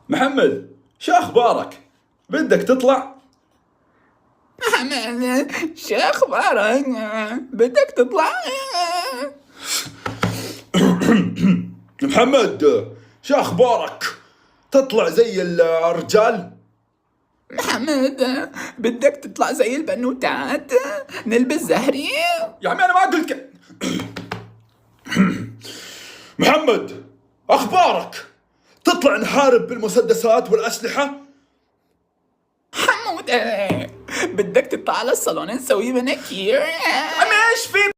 محمد، شو أخبارك؟ بدك تطلع؟ محمد، شو اخبارك؟ بدك تطلع؟ محمد، شو أخبارك؟ تطلع زي الرجال؟ محمد، بدك تطلع زي البنوتات؟ نلبس زهري؟ يا عمي أنا ما قلت محمد، أخبارك؟ تطلع نحارب بالمسدسات والأسلحة؟ حمودة، بدك تطلع على الصالون نسوي مناكير؟ عمي إيش في